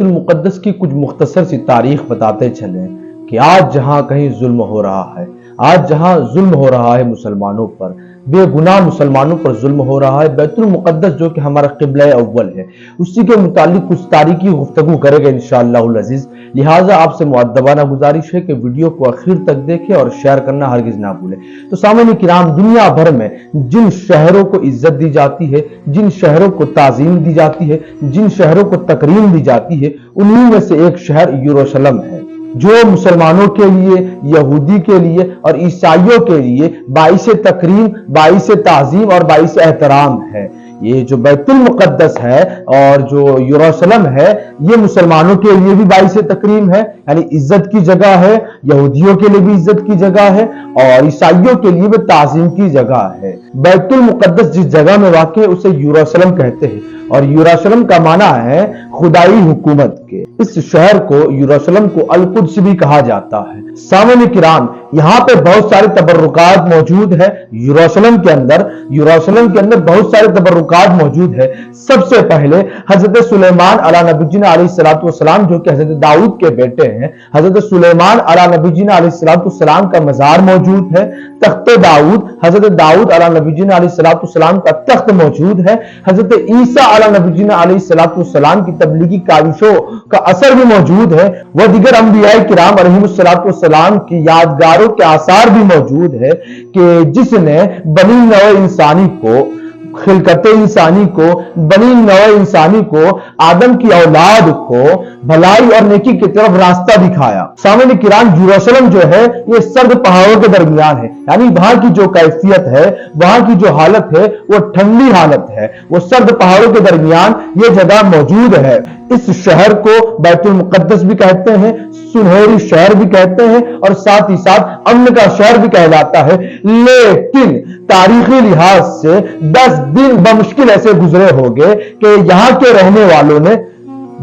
بیت المقدس کی کچھ مختصر سی تاریخ بتاتے چلیں کہ آج جہاں کہیں ظلم ہو رہا ہے، آج جہاں ظلم ہو رہا ہے مسلمانوں پر، بے گناہ مسلمانوں پر ظلم ہو رہا ہے، بیت المقدس جو کہ ہمارا قبلہ اول ہے اسی کے متعلق کچھ تاریخی گفتگو کرے گا انشاءاللہ العزیز۔ لہٰذا آپ سے مؤدبانہ گزارش ہے کہ ویڈیو کو آخر تک دیکھیں اور شیئر کرنا ہرگز نہ بھولیں۔ تو سامعین کرام، دنیا بھر میں جن شہروں کو عزت دی جاتی ہے، جن شہروں کو تعظیم دی جاتی ہے، جن شہروں کو تکریم دی جاتی ہے، انہی میں سے ایک شہر یروشلم ہے، جو مسلمانوں کے لیے، یہودی کے لیے اور عیسائیوں کے لیے باعث تکریم، باعث تعظیم اور باعث احترام ہے۔ یہ جو بیت المقدس ہے اور جو یروشلم ہے، یہ مسلمانوں کے لیے بھی باعث تکریم ہے، یعنی عزت کی جگہ ہے، یہودیوں کے لیے بھی عزت کی جگہ ہے اور عیسائیوں کے لیے بھی تعظیم کی جگہ ہے۔ بیت المقدس جس جگہ میں واقع ہے اسے یروشلم کہتے ہیں، اور یروشلم کا معنی ہے خدائی حکومت کے۔ اس شہر کو، یروشلم کو القدس بھی کہا جاتا ہے۔ سامعین کرام، یہاں پہ بہت سارے تبرکات موجود ہیں۔ یروشلم کے اندر بہت سارے تبرکات موجود ہیں۔ سب سے پہلے حضرت سلیمان علیہ نبی جینا علیہ الصلوۃ والسلام، جو کہ حضرت داؤد کے بیٹے ہیں، حضرت سلیمان علیہ نبی جینا علیہ الصلوۃ والسلام کا مزار موجود ہے۔ تخت داؤد، حضرت داؤد علیہ نبی جینا علیہ الصلوۃ والسلام کا تخت موجود ہے۔ حضرت عیسیٰ علیہ نبی جینا علیہ الصلوۃ والسلام کی تبلیغی کاوشوں کا اثر بھی موجود ہے۔ وہ دیگر انبیاء کرام علیہم الصلوۃ والسلام کی یادگاروں کے آثار بھی موجود ہے کہ جس نے بنی نوع انسانی کو، خلقت انسانی کو، بنی نوع انسانی کو، آدم کی اولاد کو بھلائی اور نیکی کی طرف راستہ دکھایا۔ سامعین کرام، یروشلم جو ہے یہ سرد پہاڑوں کے درمیان ہے، یعنی وہاں کی جو کیفیت ہے، وہاں کی جو حالت ہے وہ ٹھنڈی حالت ہے، وہ سرد پہاڑوں کے درمیان یہ جگہ موجود ہے۔ اس شہر کو بیت المقدس بھی کہتے ہیں، سنہری شہر بھی کہتے ہیں اور ساتھ ہی ساتھ امن کا شہر بھی کہلاتا ہے۔ لیکن تاریخی لحاظ سے 10 دن بمشکل ایسے گزرے ہوگے کہ یہاں کے رہنے والوں نے،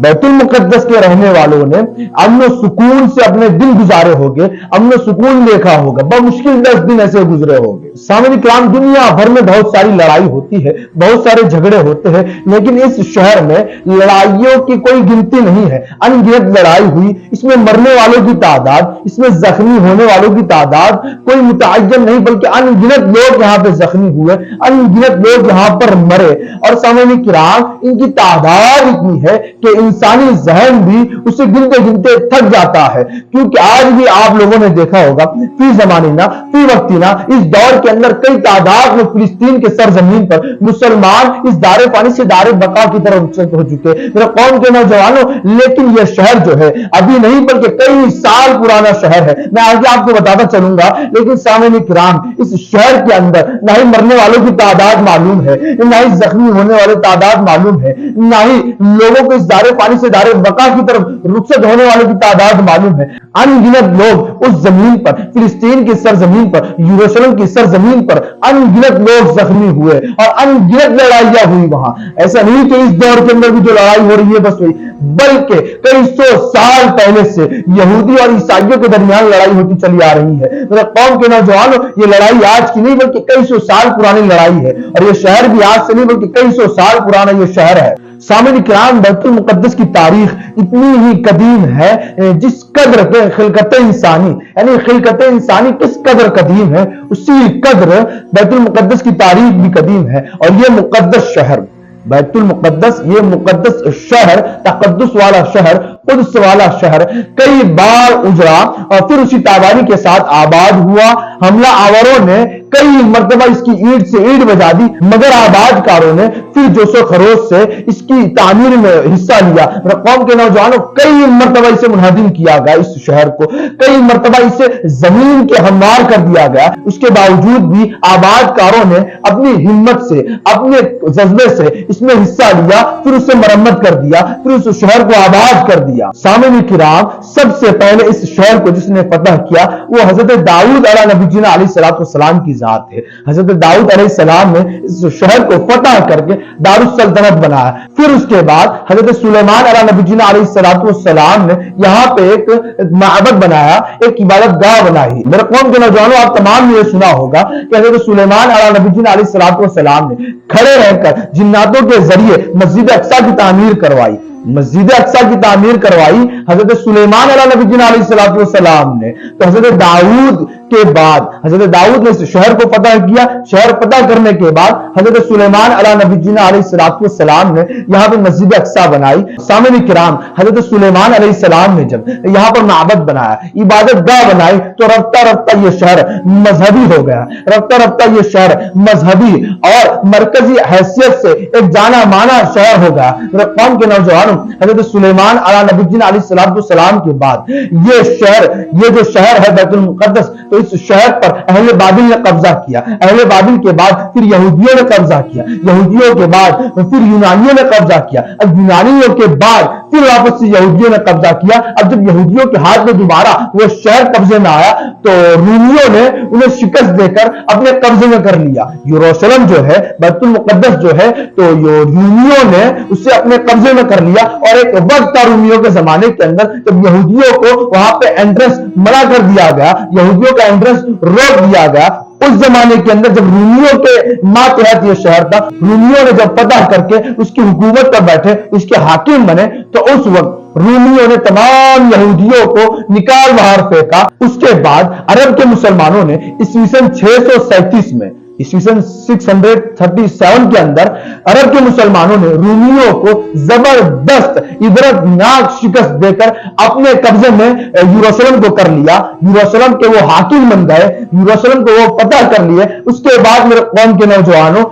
بیت المقدس کے رہنے والوں نے امن و سکون سے اپنے دن گزارے ہوگے، امن و سکون دیکھا ہوگا، بمشکل 10 دن ایسے گزرے ہوگے۔ سامعین کرام، دنیا بھر میں بہت ساری لڑائی ہوتی ہے، بہت سارے جھگڑے ہوتے ہیں، لیکن اس شہر میں لڑائیوں کی کوئی گنتی نہیں ہے۔ ان گنت لڑائی ہوئی، اس میں مرنے والوں کی تعداد، اس میں زخمی ہونے والوں کی تعداد کوئی متعین نہیں، بلکہ ان گنت لوگ یہاں پہ زخمی ہوئے، ان گنت لوگ یہاں پر مرے، اور سامعین کرام ان کی تعداد اتنی ہے کہ انسانی ذہن بھی اسے گنتے گنتے تھک جاتا ہے۔ کیونکہ آج بھی آپ لوگوں نے دیکھا ہوگا، فی زمانہ فی وقتنا، اس دور کے اندر کئی تعداد میں فلسطین کے سرزمین پر مسلمان اس دار پانی سے دار بقا کی طرف رخصت ہو چکے میرے قوم کے نوجوانوں۔ لیکن یہ شہر جو ہے ابھی نہیں بلکہ کئی سال پرانا شہر ہے، میں آگے آپ کو بتاتا چلوں گا۔ لیکن سامعین کرام، اس شہر کے اندر نہ ہی مرنے والوں کی تعداد معلوم ہے، نہ ہی زخمی ہونے والے تعداد معلوم ہے، نہ ہی لوگوں کو اس دار پانی سے دار بقا کی طرف رخصت ہونے والوں کی تعداد معلوم ہے۔ ان گنت لوگ اس زمین پر، فلسطین کی سرزمین پر، یروشلم کی سرزمین پر ان گنت لوگ زخمی ہوئے اور ان گنت لڑائیاں ہوئی وہاں۔ ایسا نہیں کہ اس دور کے اندر بھی جو لڑائی ہو رہی ہے بس ہوئی، بلکہ کئی سو سال پہلے سے یہودی اور عیسائیوں کے درمیان لڑائی ہوتی چلی آ رہی ہے۔ میرے قوم کے نوجوانوں، یہ لڑائی آج کی نہیں بلکہ کئی سو سال پرانی لڑائی ہے، اور یہ شہر بھی آج سے نہیں بلکہ کئی سو سال پرانا یہ شہر ہے۔ سامعین کرام، بیت المقدس کی تاریخ اتنی ہی قدیم ہے جس قدر کے خلقت انسانی، یعنی خلقت انسانی کس قدر قدیم ہے، اسی قدر بیت المقدس کی تاریخ بھی قدیم ہے۔ اور یہ مقدس شہر بیت المقدس، یہ مقدس شہر، تقدس والا شہر، قدس والا شہر کئی بار اجڑا اور پھر اسی تابانی کے ساتھ آباد ہوا۔ حملہ آوروں نے کئی مرتبہ اس کی اینٹ سے اینٹ بجا دی، مگر آباد کاروں نے پھر جوش و خروش سے اس کی تعمیر میں حصہ لیا۔ قوم کے نوجوانوں، کئی مرتبہ اسے منہدم کیا گیا، اس شہر کو کئی مرتبہ اسے زمین کے ہموار کر دیا گیا۔ اس کے باوجود بھی آباد کاروں نے اپنی ہمت سے، اپنے جذبے سے اس میں حصہ لیا، پھر اسے مرمت کر دیا، پھر اس شہر کو آباد کر دیا۔ سامعین کرام، سب سے پہلے اس شہر کو جس نے فتح کیا وہ حضرت داؤد علیہ نبی جینا علیہ الصلوۃ والسلام کی ذات ہے۔ حضرت داؤد علیہ السلام نے اس شہر کو فتح کر کے دار السلطنت بنایا۔ پھر اس کے بعد حضرت سلیمان علیہ نبی جینا علیہ الصلوۃ والسلام نے یہاں پہ ایک معبد بنایا، ایک عبادت گاہ بنائی۔ میرے قوم کے نوجوانوں، آپ تمام نے یہ سنا ہوگا کہ حضرت سلیمان علیہ نبی جینا علیہ الصلوۃ والسلام نے کھڑے رہ کر جناتوں کے ذریعے مسجد اقصی کی تعمیر کروائی۔ مسجد اقصی کی تعمیر کروائی حضرت سلیمان علیہ نبی جی علیہ السلام نے، تو حضرت داؤد کے بعد حضرت داؤد نے شہر کو فتح کیا، شہر فتح کرنے کے بعد حضرت سلیمان علیہ نبی جی علیہ السلام نے یہاں پہ مسجد اقصی بنائی۔ سامعین کرام، حضرت سلیمان علیہ السلام نے جب یہاں پر معبد بنایا، عبادت گاہ بنائی، تو رفتہ رفتہ یہ شہر مذہبی ہو گیا، رفتہ رفتہ یہ شہر مذہبی اور مرکزی حیثیت سے ایک جانا مانا شہر ہو گیا۔ میرے قوم کے نوجوانوں، حضرت سلیمان علیہ نبی جی علیہ السلام کے بعد یہ جو شہر ہے بیت المقدس، تو اس شہر پر اہل بابل نے قبضہ کیا، اہل بابل کے بعد پھر یہودیوں نے قبضہ کیا، یہودیوں کے بعد پھر یونانیوں نے قبضہ کیا، اب یونانیوں کے بعد پھر واپس سے یہودیوں نے قبضہ کیا۔ اب جب یہودیوں کے ہاتھ میں دوبارہ وہ شہر قبضے میں آیا تو رومیوں نے انہیں شکست دے کر اپنے قبضے میں کر لیا۔ یروشلم جو ہے، بیت المقدس جو ہے، تو رومیوں نے اسے اپنے قبضے میں کر لیا، اور ایک وقت تھا رومیوں کے زمانے کے اندر جب یہودیوں کو وہاں پہ انٹرنس منع کر دیا گیا، یہودیوں کا انٹرنس روک دیا گیا۔ اس زمانے کے اندر جب رومیوں کے ماتحت یہ شہر تھا، رومیوں نے جب فتح کر کے اس کی حکومت پر بیٹھے، اس کے حاکم بنے، تو اس وقت رومیوں نے تمام یہودیوں کو نکال باہر پھینکا۔ اس کے بعد عرب کے مسلمانوں نے عیسوی سن 637 میں، عیسوی سن 637 کے اندر عرب کے مسلمانوں نے رومیوں کو زبردست عبرتناک شکست دے کر اپنے قبضے میں یروشلم کو کر لیا، یروشلم کے وہ حاکم بن گئے، یروشلم کو وہ فتح کر لیے۔ اس کے بعد میرے قوم کے نوجوانوں،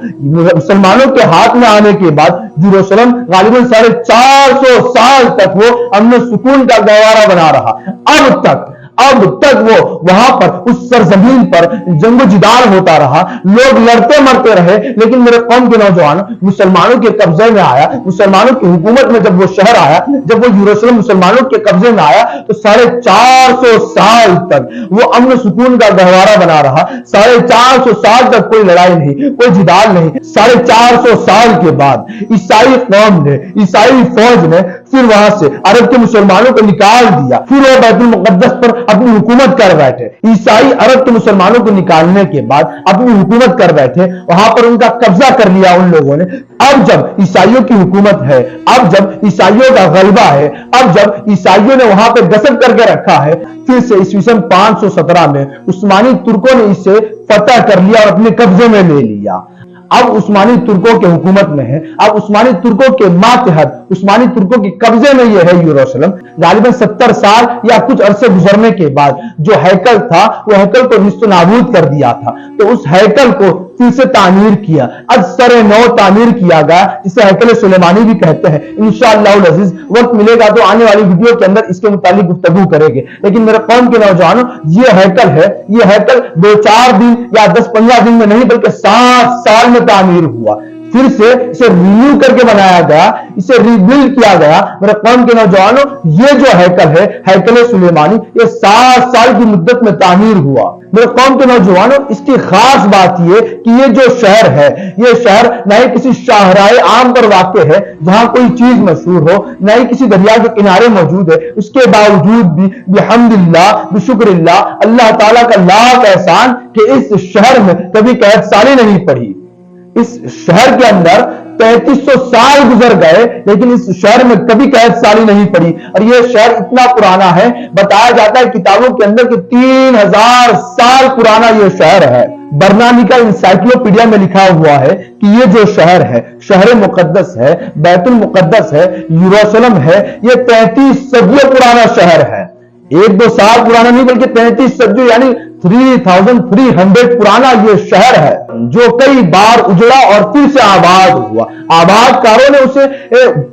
مسلمانوں کے ہاتھ میں آنے کے بعد یروشلم غالباً 450 سال تک وہ امن و سکون کا گہوارہ بنا رہا۔ اب تک وہ وہاں پر اس سرزمین پر جنگ و جدال ہوتا رہا، لوگ لڑتے مرتے رہے، لیکن میرے قوم کے نوجوانوں، مسلمانوں کے قبضے میں آیا، مسلمانوں کی حکومت میں جب وہ شہر آیا، جب وہ یروشلم مسلمانوں کے قبضے میں آیا، تو 450 سال تک وہ امن و سکون کا گہوارہ بنا رہا۔ 450 سال تک کوئی لڑائی نہیں، کوئی جدال نہیں۔ 450 سال کے بعد عیسائی قوم نے، عیسائی فوج نے پھر وہاں سے عرب کے مسلمانوں کو نکال دیا، پھر وہ بیت المقدس پر اپنی حکومت کر بیٹھے۔ عیسائی عرب کے مسلمانوں کو نکالنے کے بعد اپنی حکومت کر بیٹھے، وہاں پر ان کا قبضہ کر لیا ان لوگوں نے۔ اب جب عیسائیوں کی حکومت ہے، اب جب عیسائیوں کا غلبہ ہے، اب جب عیسائیوں نے وہاں پہ غصب کر کے رکھا ہے، پھر سے عیسوی سن 517 میں عثمانی ترکوں نے اسے فتح کر لیا اور اپنے قبضے میں لے لیا۔ اب عثمانی ترکوں کے حکومت میں ہے، اب عثمانی ترکوں کے ماتحت، عثمانی ترکوں کے قبضے میں یہ ہے یروشلم۔ غالباً 70 سال یا کچھ عرصے گزرنے کے بعد جو ہیکل تھا، وہ ہیکل کو نیست و نابود کر دیا تھا، تو اس ہیکل کو پھر سے تعمیر کیا، از سر نو تعمیر کیا گیا، جسے ہیکل سلیمانی بھی کہتے ہیں۔ انشاءاللہ العزیز وقت ملے گا تو آنے والی ویڈیو کے اندر اس کے متعلق گفتگو کریں گے، لیکن میرے قوم کے نوجوانوں، یہ ہیکل ہے، یہ ہیکل 2-4 دن یا 10-15 دن میں نہیں بلکہ 7 سال میں تعمیر ہوا، پھر سے اسے رینیو کر کے بنایا گیا، اسے ریبلڈ کیا گیا۔ میرے قوم کے نوجوانوں، یہ جو ہیکل ہے، ہیکل سلیمانی، یہ 7 سال کی مدت میں تعمیر ہوا۔ میرے قوم کے نوجوانوں، اس کی خاص بات یہ کہ یہ جو شہر ہے، یہ شہر نہ ہی کسی شاہراہ عام پر واقع ہے جہاں کوئی چیز مشہور ہو، نہ ہی کسی دریا کے کنارے موجود ہے، اس کے باوجود بھی بحمداللہ، بشکر اللہ، اللہ تعالیٰ کا لاکھ احسان کہ اس شہر میں کبھی قحط سالی نہیں پڑی۔ اس شہر کے اندر 3300 سال گزر گئے، لیکن اس شہر میں کبھی قحط سالی نہیں پڑی، اور یہ شہر اتنا پرانا ہے، بتایا جاتا ہے کتابوں کے اندر کہ 3000 سال پرانا یہ شہر ہے۔ برنامج کا انسائکلوپیڈیا میں لکھا ہوا ہے کہ یہ جو شہر ہے، شہر مقدس ہے، بیت المقدس ہے، یروشلم ہے، یہ 33 صدیوں پرانا شہر ہے۔ 1-2 سال پرانا نہیں بلکہ 33 صدیوں یعنی 3300 پرانا یہ شہر ہے، جو کئی بار اجڑا اور پھر سے آباد ہوا۔ آباد کاروں نے اسے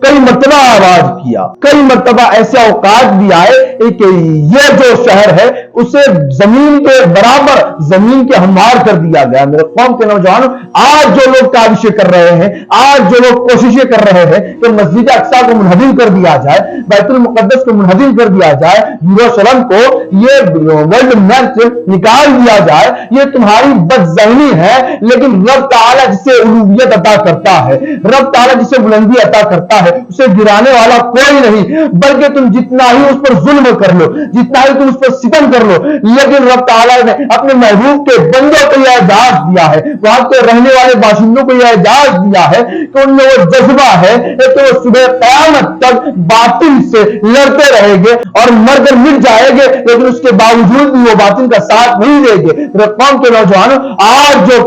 کئی مرتبہ آباد کیا، کئی مرتبہ ایسے اوقات بھی آئے کہ یہ جو شہر ہے اسے زمین کے برابر، زمین کے ہموار کر دیا گیا۔ میرے قوم کے نوجوانوں، آج جو لوگ کاوشیں کر رہے ہیں، آج جو لوگ کوششیں کر رہے ہیں کہ مسجد اقصی کو منہدم کر دیا جائے، بیت المقدس کو منہدم کر دیا جائے، یروشلم کو یہ ورلڈ میپ سے نکال دیا جائے، یہ تمہاری بدذہنی ہے۔ لیکن رب تعالیٰ جسے الوہیت عطا کرتا ہے، رب تعالیٰ جسے بلندی عطا کرتا ہے، اسے گرانے والا کوئی نہیں، بلکہ تم جتنا ہی اس پر ظلم کر لو، جتنا ہی تم اس پر ستم کر کر لو، لیکن رب تعالیٰ نے اپنے محبوب کے بندوں کو یہ اعزاز دیا ہے، وہاں کے رہنے والے باشندوں کو یہ اعزاز دیا ہے کہ ان میں وہ جذبہ ہے کہ وہ صبح قیامت تک باطل سے لڑتے رہیں گے اور مر کر مٹ جائیں گے، لیکن اس کے باوجود بھی وہ باطل کا ساتھ نہیں دیں گے۔ میرے قوم کے نوجوانوں، آج جو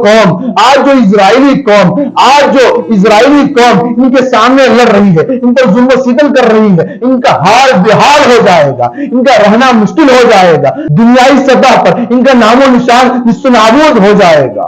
اسرائیلی قوم ان کے سامنے لڑ رہی ہے، ان پر ظلم و ستم کر رہی ہے، ان کا حال بحال ہو جائے گا، ان کا رہنا مشکل ہو جائے گا، دنیائی سطح پر ان کا نام و نشان نابود ہو جائے گا۔